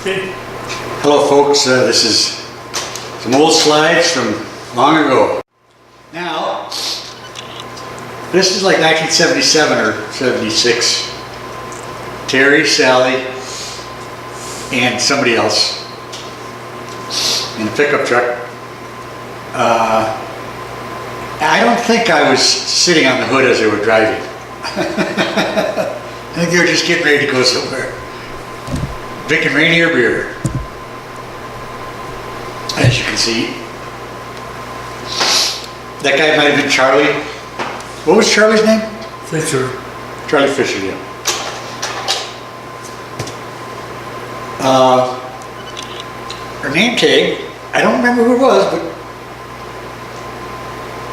Okay. Hello folks, this is some old slides from long ago. Now, this is like 1977 or 76. Terry, Sally, and somebody else in a pickup truck. I don't think I was sitting on the hood as they were driving. I think they were just getting ready to go somewhere. Drinking Rainier beer, as you can see. That guy might have been Charlie. What was Charlie's name? Fisher. Charlie Fisher, yeah. Her name tag, I don't remember who it was, but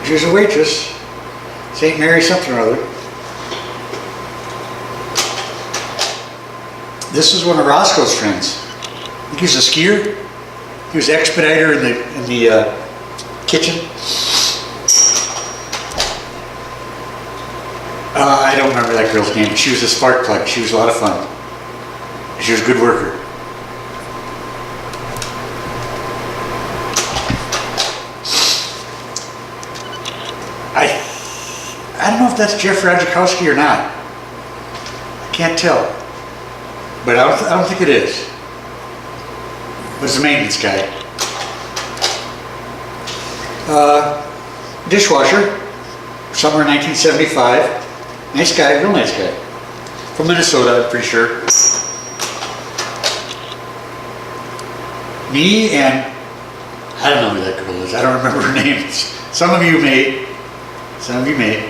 she was a waitress. St. Mary something or other. This is one of Roscoe's friends. I think he was a skier. He was expediter in the kitchen. I don't remember that girl's name. She was a spark plug. She was a lot of fun. She was a good worker. I don't know if that's Jeff Radzikowski or not. I can't tell. But I don't think it is. But it's the maintenance guy. Dishwasher, summer 1975. Nice guy, real nice guy. From Minnesota, I'm pretty sure. Me and, I don't know who that girl is. I don't remember her name. Some of you may. Some of you may.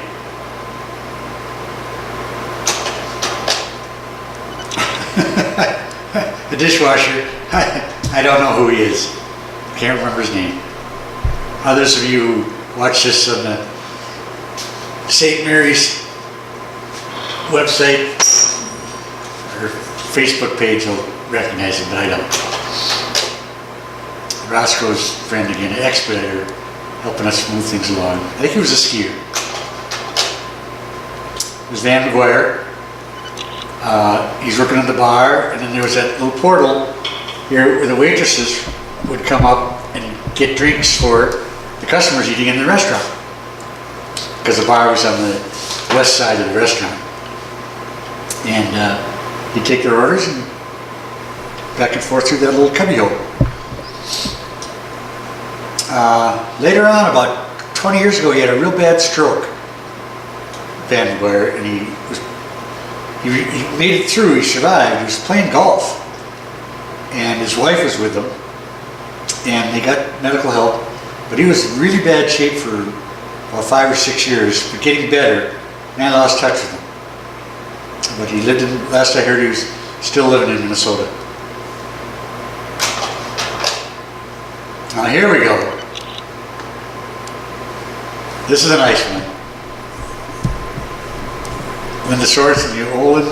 The dishwasher, I don't know who he is. Can't remember his name. Others of you who watch this on the St. Mary's website or Facebook page will recognize him, but I don't. Roscoe's friend again, an expediter, helping us move things along. I think he was a skier. It was Van McGuire. He's working in the bar, and then there was that little portal here where the waitresses would come up and get drinks for the customers eating in the restaurant, because the bar was on the west side of the restaurant. And he'd take their orders and back and forth through that little cubbyhole. Later on, about 20 years ago, he had a real bad stroke, Van McGuire, and he made it through. He survived. He was playing golf, and his wife was with him, and they got medical help, but he was in really bad shape for about 5 or 6 years, but getting better, and I lost touch with him. But he lived in, last I heard, he was still living in Minnesota. Now here we go. This is a nice one. Linda Swartz and the Olin,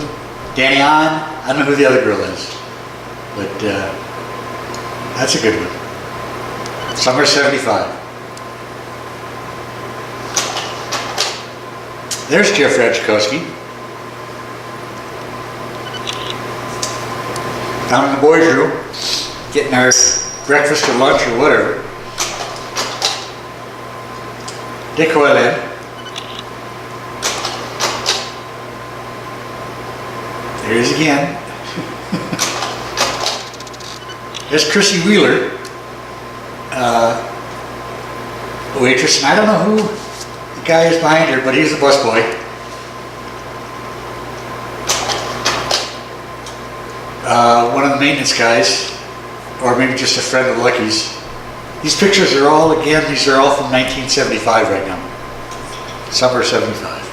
Danny On. I don't know who the other girl is, but that's a good one. Summer 75. There's Jeff Radzikowski. Down in the boys' room, getting our breakfast or lunch or whatever. Dick Hoyland. There he is again. There's Chrissy Wheeler, a waitress, and I don't know who the guy is behind her, but he's the busboy. One of the maintenance guys, or maybe just a friend of Lucky's. These pictures are all, again, these are all from 1975 right now. Summer 75.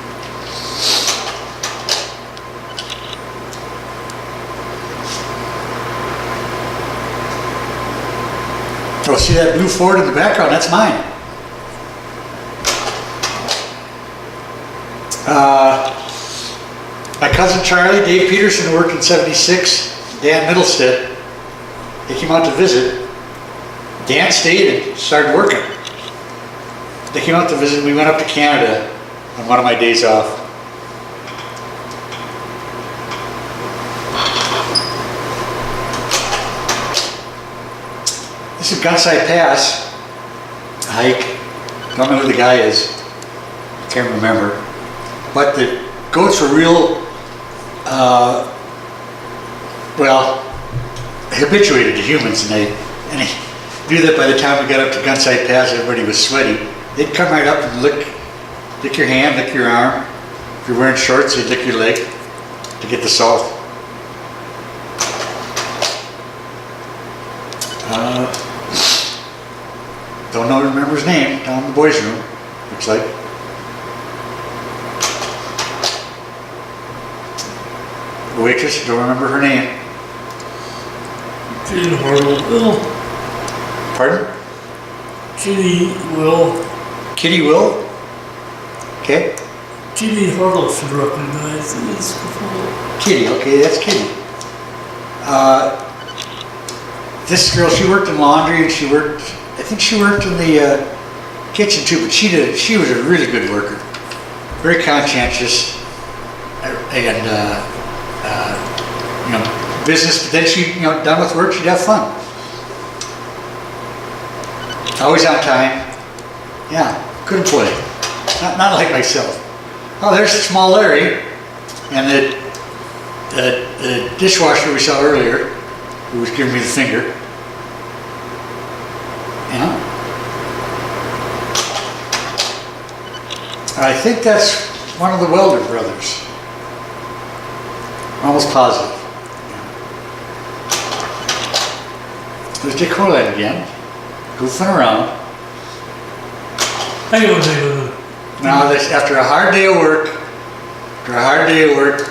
Oh, see that blue Ford in the background? That's mine. My cousin Charlie, Dave Peterson, who worked in 76, Dan Middlestead, they came out to visit. Dan stayed and started working. They came out to visit, and we went up to Canada on one of my days off. This is Gunside Pass hike. Don't know who the guy is. Can't remember. But the goats were real, well, habituated to humans, and they knew that by the time we got up to Gunside Pass, everybody was sweaty. They'd come right up and lick your hand, lick your arm. If you're wearing shorts, they'd lick your leg to get the salt. Don't know, remember his name, down in the boys' room, looks like. The waitress, don't remember her name. Kitty Will. Pardon? Kitty Will. Kitty Will? Okay. Kitty Hartle should recognize this. Kitty, okay, that's Kitty. This girl, she worked in laundry, and I think she worked in the kitchen too, but she was a really good worker. Very conscientious, and business, but then she, done with work, she'd have fun. Always on time. Yeah, good employee. Not like myself. Oh, there's small Larry, and the dishwasher we saw earlier, who was giving me the finger. I think that's one of the Welder brothers. I'm almost positive. There's Dick Horland again, goofing around. Hang on. Now, after a hard day of work,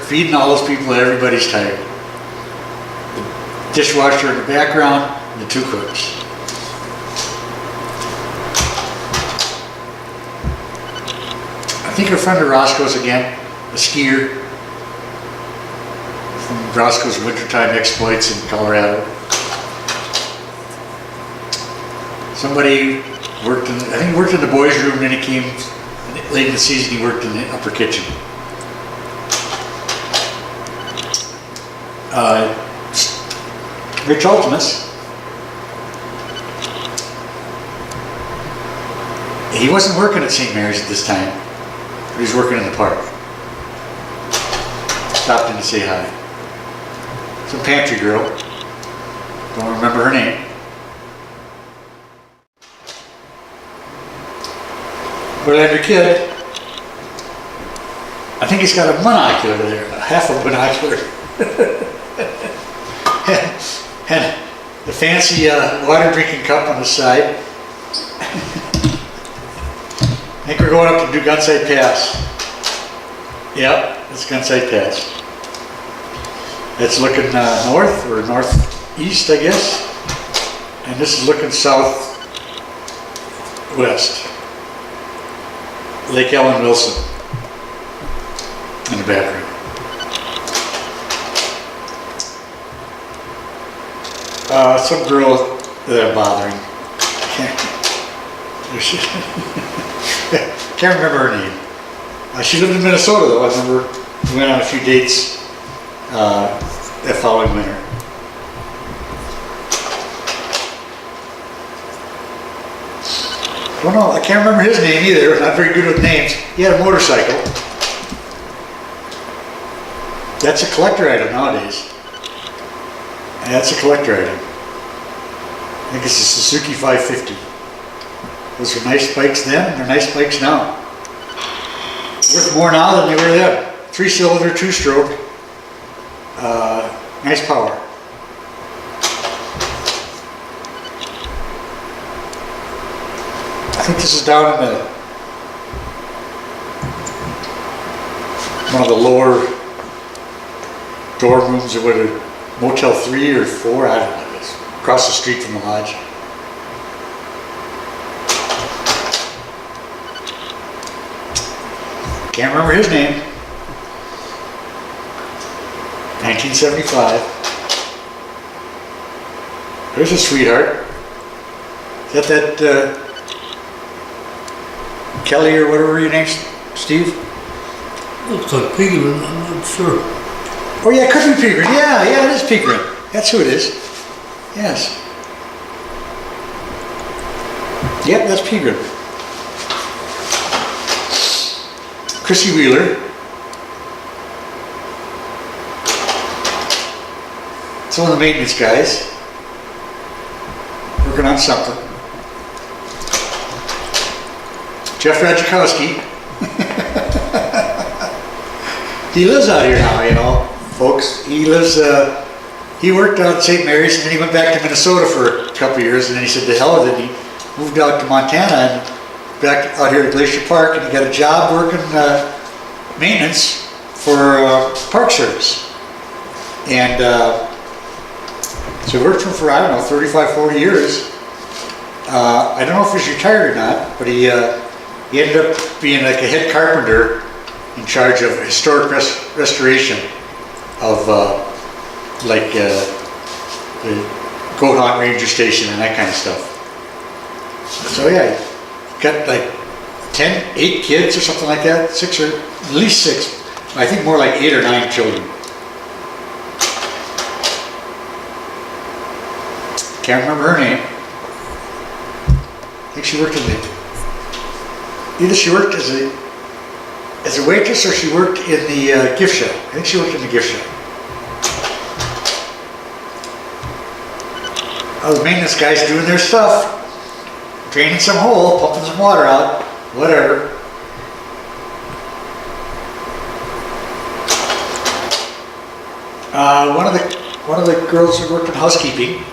feeding all those people, everybody's tired. The dishwasher in the background, and the two cooks. I think a friend of Roscoe's again, a skier from Roscoe's wintertime exploits in Colorado. Somebody worked in, I think he worked in the boys' room, then he came, late in the season he worked in the upper kitchen. Rich Ultimus. He wasn't working at St. Mary's at this time, but he was working in the park. Stopped in to say hi. Some pantry girl. Don't remember her name. Verlander kid. I think he's got a monocular there, half a binocular. And the fancy water drinking cup on the side. I think we're going up to do Gunside Pass. Yep, it's Gunside Pass. It's looking north or northeast, I guess. And this is looking southwest. Lake Ellen Wilson in the background. Some girl that I'm bothering. Can't remember her name. She lived in Minnesota though. I remember we went on a few dates that following winter. Well, no, I can't remember his name either. I'm not very good with names. He had a motorcycle. That's a collector item nowadays. And that's a collector item. I think it's a Suzuki 550. Those were nice bikes then, and they're nice bikes now. Worth more now than they were then. 3-cylinder, 2-stroke. Nice power. I think this is down in one of the lower dorm rooms of what, a Motel 3 or 4, I don't know. It's across the street from the lodge. Can't remember his name. 1975. There's a sweetheart. Is that Kelly or whatever your name's, Steve? Looks like Peterman, I'm not sure. Oh yeah, it could be Peterman. Yeah, it is Peterman. That's who it is. Yes. Yep, that's Pegram. Chrissy Wheeler. It's one of the maintenance guys. Working on something. Jeff Radzikowski. He lives out here now, you know, folks. He lives, he worked out at St. Mary's and then he went back to Minnesota for a couple of years and then he said to hell with it. He moved out to Montana and back out here at Glacier Park and he got a job working maintenance for Park Service. And so he worked for him for, I don't know, 35, 40 years. I don't know if he's retired or not, but he ended up being like a head carpenter in charge of historic restoration of like the Goat Hunt Ranger Station and that kind of stuff. So yeah, got like 8 kids or something like that, 6 or at least 6. I think more like 8 or 9 children. Can't remember her name. I think she worked in the, either she worked as a waitress or she worked in the gift shop. I think she worked in the gift shop. The maintenance guys doing their stuff, draining some hole, pumping some water out, whatever. One of the girls who worked in housekeeping.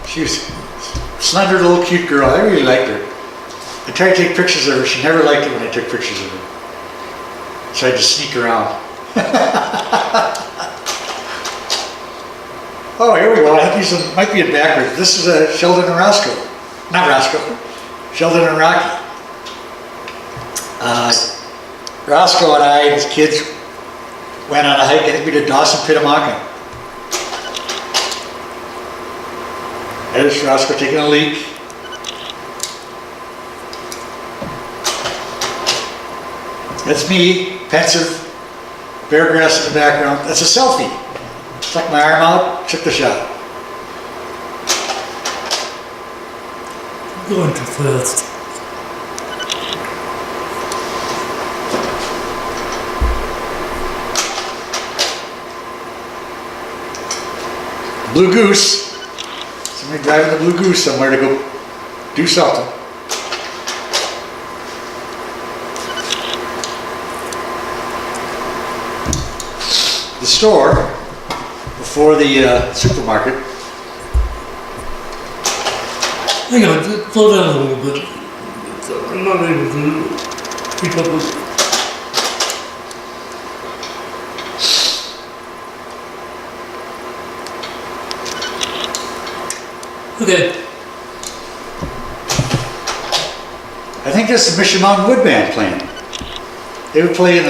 She was a slender little cute girl. I really liked her. I tried to take pictures of her. She never liked it when I took pictures of her. Tried to sneak around. Oh, here we go. I think these might be in backwards. This is Sheldon and Roscoe. Not Roscoe. Sheldon and Rocky. Roscoe and I and his kids went on a hike. I think we did Dawson Pitamakan. There's Roscoe taking a leak. That's me, pensive, bare grass in the background. That's a selfie. Stuck my arm out, took the shot. Going too fast. Blue Goose. Somebody driving the Blue Goose somewhere to go do something. The store before the supermarket. Hang on, slow down a little bit. I'm not able to keep up with. Okay. I think this is Mission Mountain Wood Band playing. They would play in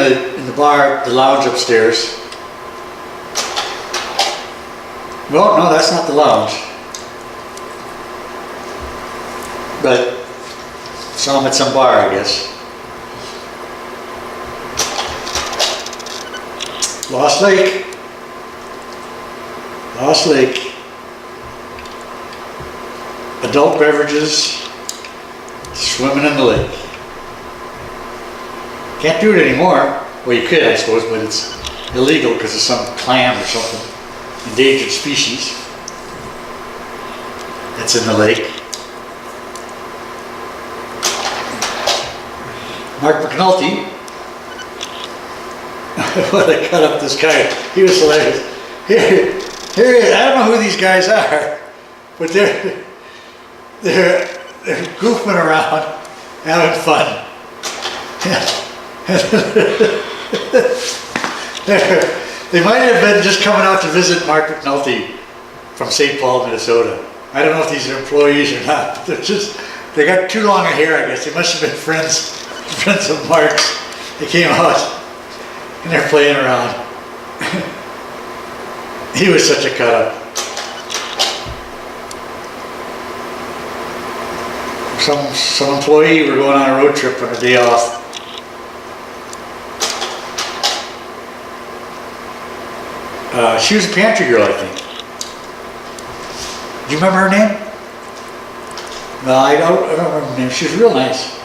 the bar, the lounge upstairs. Well, no, that's not the lounge. But saw them at some bar, I guess. Lost Lake. Lost Lake. Adult beverages. Swimming in the lake. Can't do it anymore. Well, you could, I suppose, but it's illegal because of some clam or something. Endangered species that's in the lake. Mark McNulty. What I cut up this guy. He was hilarious. Here, I don't know who these guys are, but they're goofing around, having fun. They might have been just coming out to visit Mark McNulty from St. Paul, Minnesota. I don't know if these are employees or not. They got too long a hair, I guess. They must have been friends of Mark's. They came out and they're playing around. He was such a cut up. Some employee were going on a road trip on a day off. She was a pantry girl, I think. Do you remember her name? Well, I don't remember her name. She was real nice.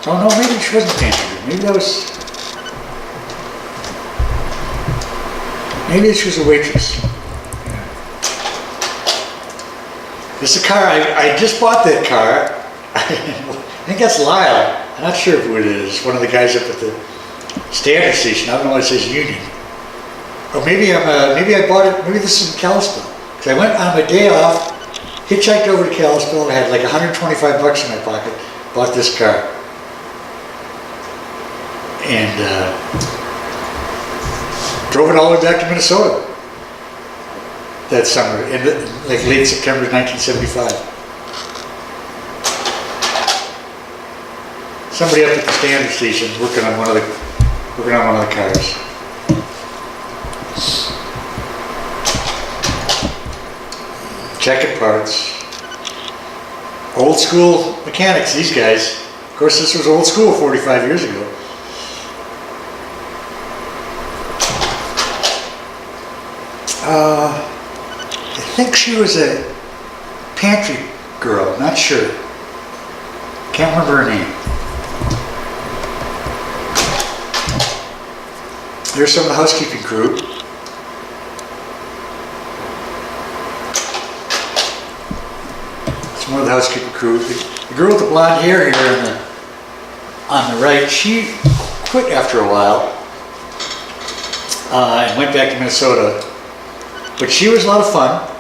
Oh no, maybe she wasn't pantry. Maybe that was. Maybe she was a waitress. It's a car. I just bought that car. I think that's Lyle. I'm not sure who it is. One of the guys up at the standard station. I don't know why it says Union. Or maybe maybe I bought it. Maybe this is in Kalispell. Because I went on my day off, hitchhiked over to Kalispell. I had like 125 bucks in my pocket. Bought this car. And drove it all the way back to Minnesota that summer, in like late September 1975. Somebody up at the standard station working on one of the cars. Checking parts. Old school mechanics, these guys. Of course, this was old school 45 years ago. I think she was a pantry girl, not sure. Can't remember her name. There's some of the housekeeping crew. Some more of the housekeeping crew. The girl with the blonde hair here on the right, she quit after a while and went back to Minnesota. But she was a lot of fun.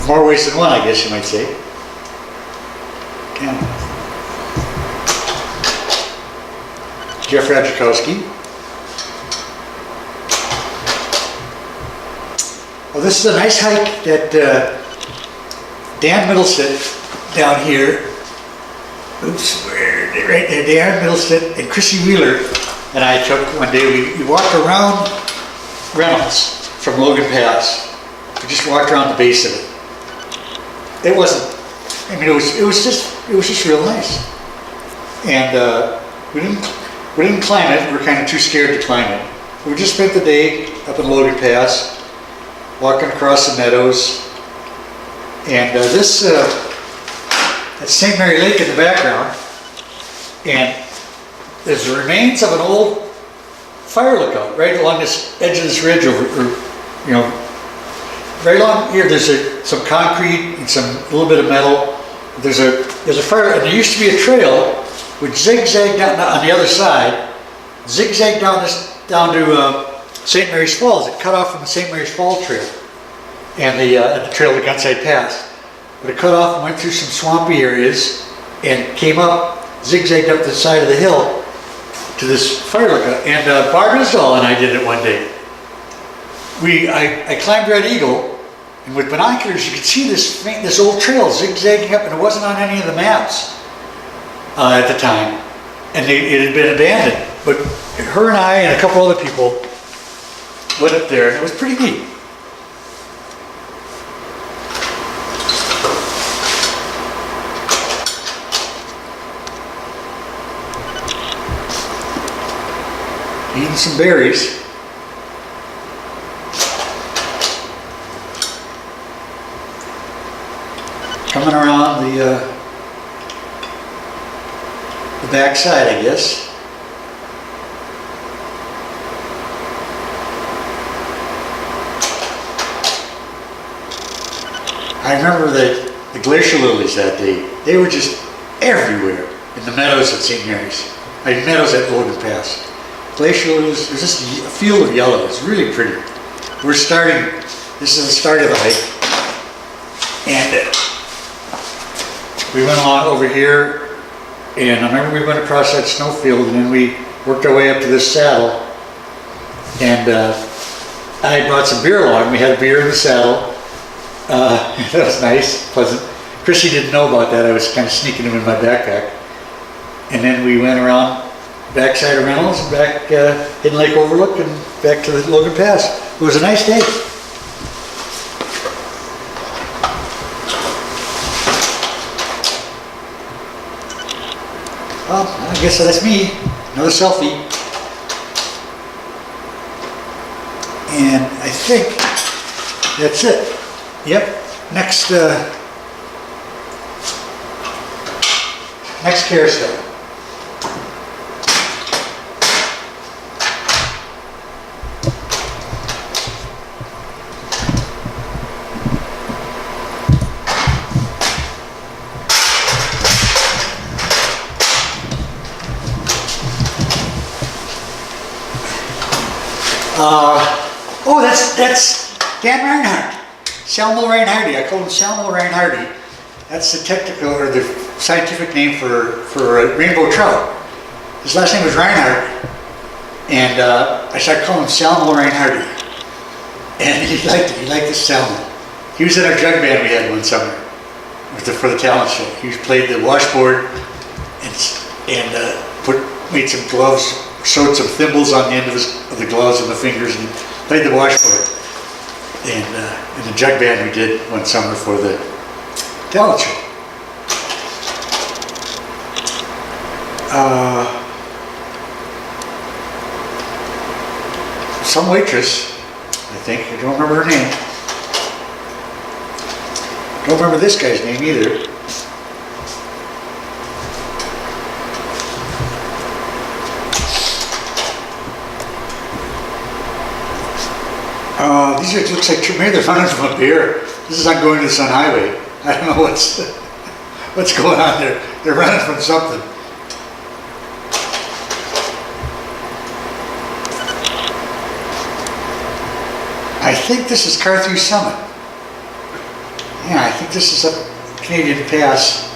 More ways than one, I guess you might say. Yeah. Jeff Radzikowski. Well, this is a nice hike that Dan Middlestit down here. Oops, right there, Dan Middlestit and Chrissy Wheeler and I took one day. We walked around Reynolds from Logan Pass. We just walked around the base of it. It wasn't. I mean, it was just real nice. And we didn't climb it. We were kind of too scared to climb it. We just spent the day up in Logan Pass, walking across the meadows. And that's St. Mary Lake in the background. And there's the remains of an old fire lookout right along this edge of this ridge over, you know, very long here. There's some concrete and a little bit of metal. There's a fire, and there used to be a trail which zigzagged down on the other side, zigzagged down to St. Mary's Falls. It cut off from the St. Mary's Falls trail and the trail to Gunside Pass. But it cut off and went through some swampy areas and came up, zigzagged up the side of the hill to this fire lookout. And Barb Isdall and I did it one day. I climbed Red Eagle, and with binoculars you could see this old trail zigzagging up, and it wasn't on any of the maps at the time, and it had been abandoned. But her and I and a couple other people went up there, and it was pretty neat. Eating some berries. Coming around the back side, I guess. I remember the glacier lilies that day. They were just everywhere in the meadows at St. Mary's. Meadows at Logan Pass. Glacier lilies, there's just a field of yellow. It's really pretty. This is the start of the hike. And we went along over here, and I remember we went across that snowfield, and then we worked our way up to this saddle. And I brought some beer along. We had a beer in the saddle. That was nice, pleasant. Chrissy didn't know about that. I was kind of sneaking them in my backpack. And then we went around backside of Reynolds and back Hidden Lake Overlook and back to the Logan Pass. It was a nice day. Well, I guess that's me. Another selfie. And I think That's it. Yep. Next, next carousel. Oh, that's Dan Reinhardt. Salmo Reinhardti. I call him Salmo Reinhardti. That's the technical or the scientific name for a rainbow trout. His last name was Reinhardt, and I started calling him Salmo Reinhardti. And he liked it. He liked the salmon. He was in our jug band we had one summer for the talent show. He played the washboard and made some gloves, sewed some thimbles on the end of the gloves and the fingers, and played the washboard. And in the jug band we did one summer for the talent show. Some waitress, I think, I don't remember her name. Don't remember this guy's name either. These are, it looks like, maybe they're running from a beer. This is on going to the Sun Highway. I don't know what's going on there. They're running from something. I think this is Carthew Summit. Yeah, I think this is up Canadian Pass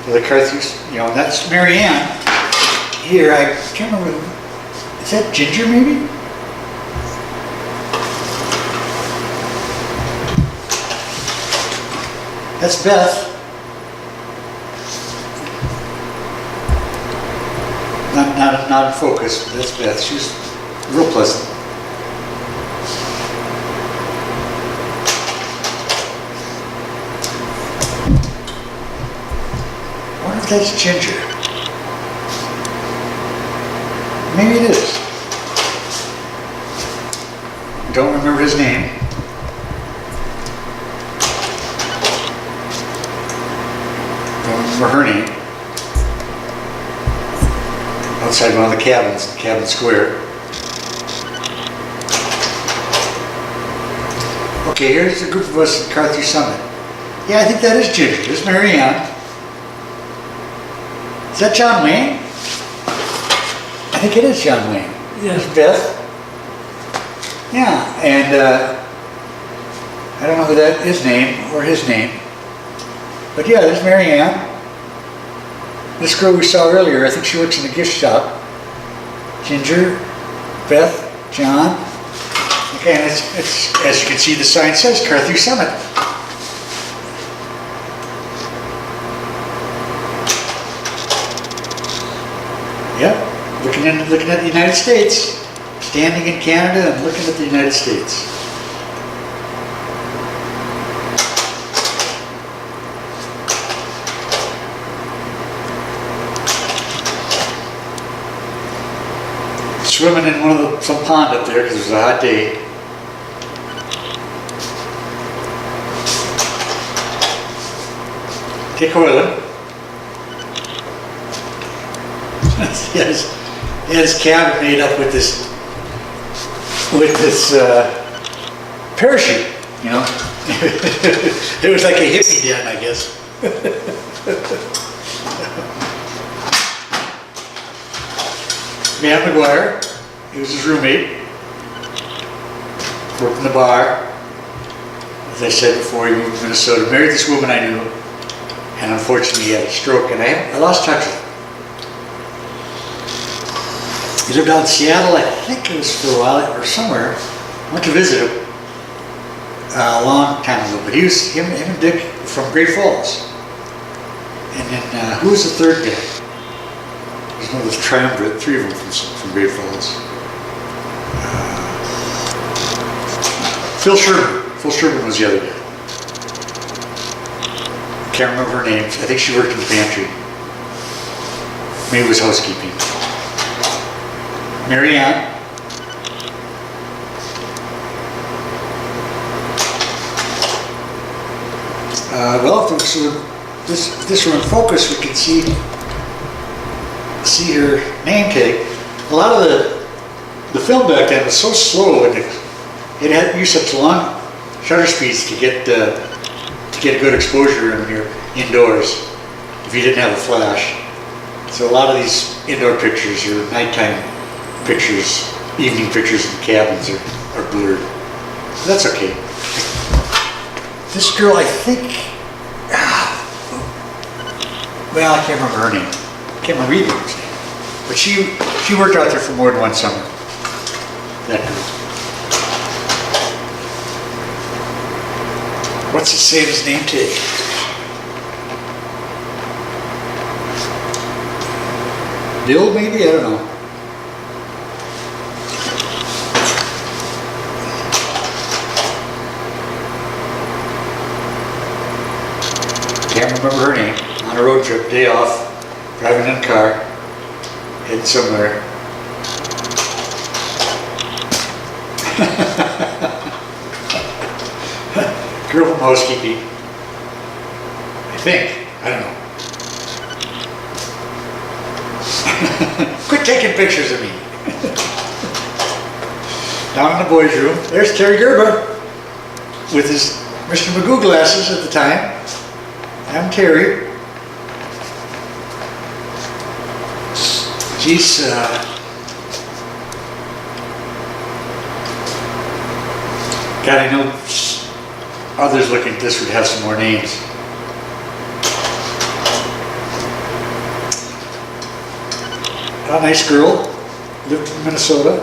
for the Carthew, and that's Marianne. Here, I can't remember, is that Ginger maybe? That's Beth. Not in focus, but that's Beth. She's real pleasant. I wonder if that's Ginger. Maybe it is. Don't remember his name. For her name, outside one of the cabins, Cabin Square. Okay, here's a group of us at Carthew Summit. Yeah, I think that is Ginger. There's Marianne. Is that John Wayne? I think it is John Wayne. Yes. There's Beth. Yeah, and I don't know who that his name or his name, but yeah, there's Marianne. This girl we saw earlier, I think she works in the gift shop. Ginger, Beth, John. Okay, and it's as you can see, the sign says Carthew Summit. Yep, looking at the United States, standing in Canada and looking at the United States. Swimming in some pond up there because it was a hot day. Dick Hoyland. he had his cabin made up with this parachute, It was like a hippie den, I guess. Matt McGuire, he was his roommate, worked in the bar. As I said before, he moved to Minnesota, married this woman I knew, and unfortunately he had a stroke, and I lost touch with him. He lived out in Seattle, I think it was for a while, or somewhere. I went to visit him a long time ago, but him and Dick from Great Falls. And then, who was the third guy? There's one of those triumvirate, three of them from Great Falls. Phil Sherman. Phil Sherman was the other guy. Can't remember her name. I think she worked in the pantry. Maybe it was housekeeping. Marianne. Well, if this were in focus, we could see her name tag. A lot of the film back then was so slow, and it had to use such long shutter speeds to get good exposure when you're indoors if you didn't have a flash. So a lot of these indoor pictures, your nighttime pictures, evening pictures in cabins are blurred. So that's okay. This girl, I think, well, I can't remember her name. Can't remember either her name. But she worked out there for more than one summer. That girl. What's it say in his name tag? Bill, maybe? I don't know. Can't remember her name. On a road trip, day off, driving in a car, heading somewhere. Girl from housekeeping. I think. I don't know. Quit taking pictures of me. Down in the boys' room, there's Terry Gerber with his Mr. Magoo glasses at the time. I'm Terry. Geez, God, I know others looking at this would have some more names. A nice girl, lived in Minnesota.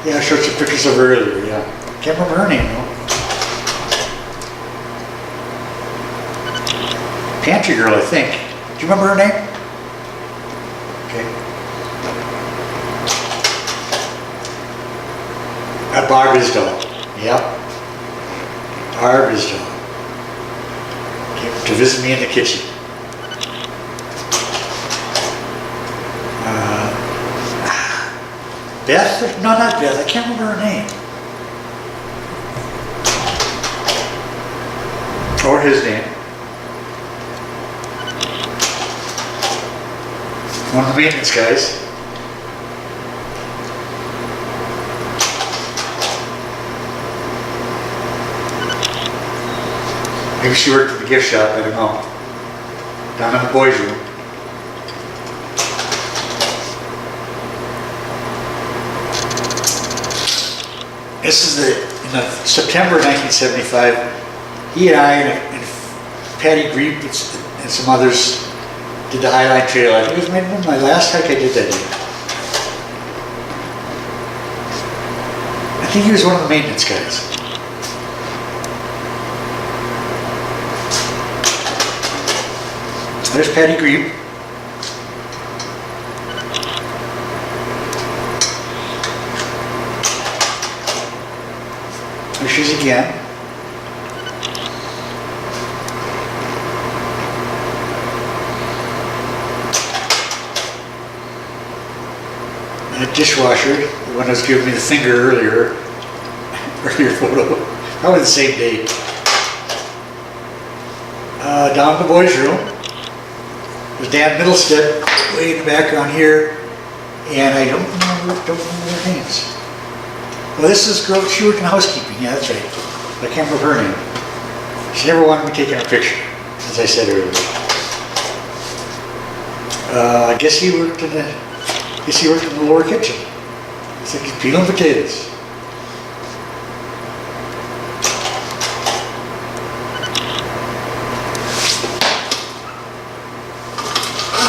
Yeah, I showed some pictures of her earlier, yeah. Can't remember her name though. Pantry girl, I think. Do you remember her name? Okay. Barb Isdall. Yep. Barb Isdall. Came to visit me in the kitchen. Beth? No, not Beth. I can't remember her name. Or his name. One of the maintenance guys. Maybe she worked at the gift shop, I don't know. Down in the boys' room. This is in September 1975. He and I and Patty Grebe and some others did the Highline Trail. I think it was maybe my last hike I did that day. I think he was one of the maintenance guys. There's Patty Grebe. There she is again. And a dishwasher, the one that was giving me the finger earlier photo, probably the same day. Down in the boys' room, there's Dan Middlestead way in the background here, and I don't remember their names. Well, this is girl, she worked in housekeeping, yeah, that's right. But I can't remember her name. She never wanted me taking a picture, as I said earlier. I guess he worked in the lower kitchen. It's like he's peeling potatoes.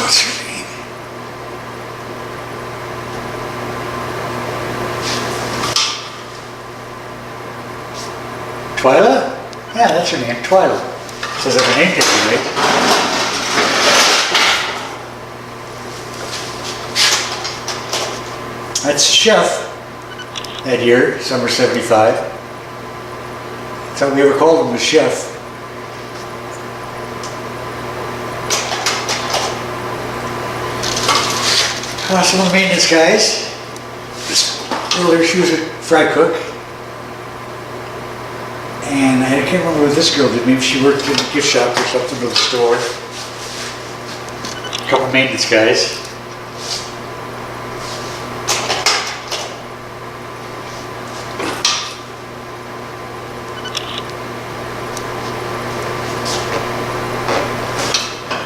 What's her name? Twyla? Yeah, that's her name, Twyla. Says that her name tag, right? That's the chef that year, summer 75. That's how we ever called him, the chef. Some of the maintenance guys. Earlier she was a fry cook. And I had a can't remember what this girl did. Maybe she worked in a gift shop or something, or the store. A couple maintenance guys.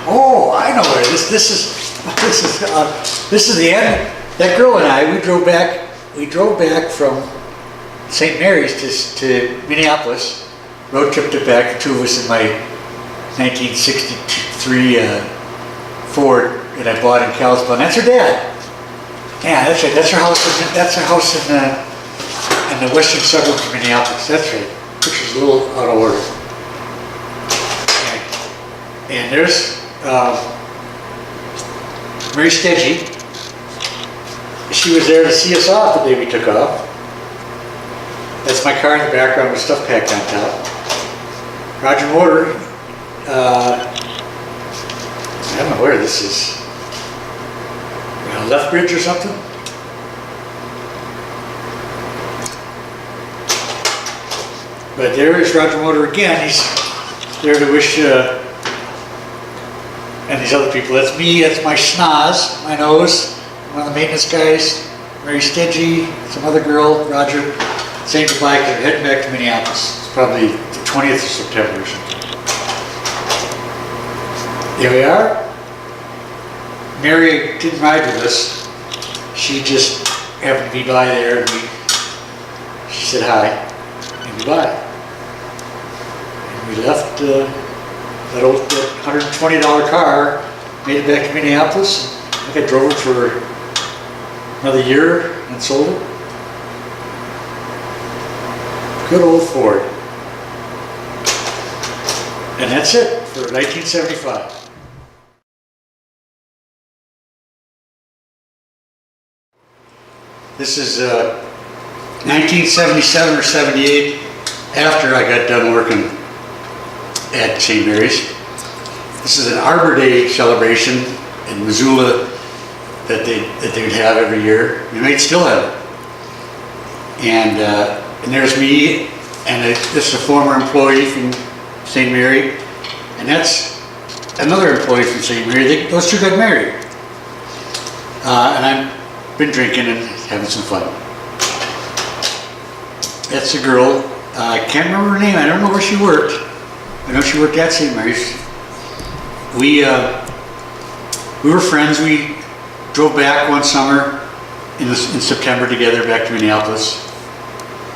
Oh, I know where this is the end. That girl and I, we drove back from St. Mary's to Minneapolis. Road tripped it back, the two of us in my 1963 Ford that I bought in Kalispell. And that's her dad. Yeah, that's right. That's her house. That's her house in the western suburbs of Minneapolis. That's right. Picture's a little out of order. And there's Mary Stedgy. She was there to see us off the day we took off. That's my car in the background with stuff packed on top. Roger Motor, I don't know where this is. Lethbridge or something? But there is Roger Motor again. He's there to wish, and these other people. That's me, that's my schnoz, my nose, one of the maintenance guys, Mary Stedgy, some other girl, Roger, saying goodbye because they're heading back to Minneapolis. It's probably the 20th of September or something. Here we are. Mary didn't ride with us. She just happened to be by there and she said hi and goodbye. And we left that old $120 car, made it back to Minneapolis. I think I drove it for another year and sold it. Good old Ford. And that's it for 1975. This is 1977 or 78, after I got done working at St. Mary's. This is an Arbor Day celebration in Missoula that they would have every year. You might still have it. And there's me, and this is a former employee from St. Mary, and that's another employee from St. Mary. Those two got married. And I've been drinking and having some fun. That's a girl. I can't remember her name. I don't know where she worked. I know she worked at St. Mary's. We were friends. We drove back one summer in September together back to Minneapolis,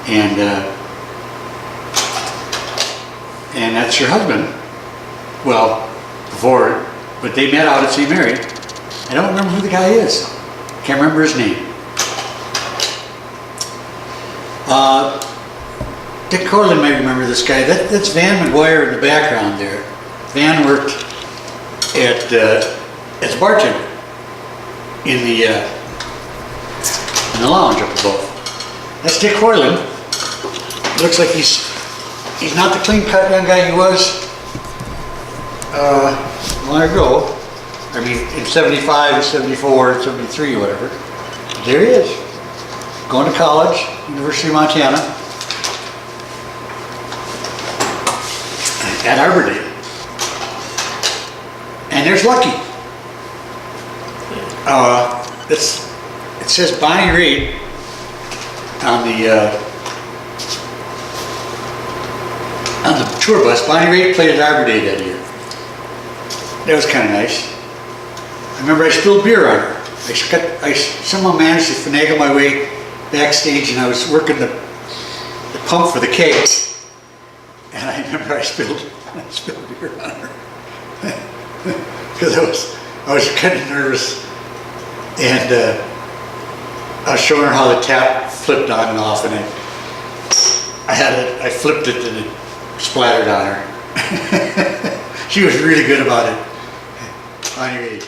and that's her husband. Well, before, but they met out at St. Mary. I don't remember who the guy is. Can't remember his name. Dick Corlin might remember this guy. That's Van McGuire in the background there. Van worked as a bartender in the lounge up above. That's Dick Corlin. Looks like he's not the clean-cut young guy he was long ago. I mean, in 75, 74, 73, or whatever. But there he is, going to college, University of Montana, at Arbor Day. And there's Lucky. It says Bonnie Raitt on the tour bus. Bonnie Raitt played at Arbor Day that year. That was kind of nice. I remember I spilled beer on her. I somehow managed to finagle my way backstage, and I was working the pump for the cake. And I remember I spilled beer on her because I was kind of nervous, and I was showing her how the tap flipped on and off, and I flipped it and it splattered on her. She was really good about it. Anyway.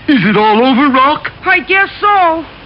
Is it all over, Rock? I guess so.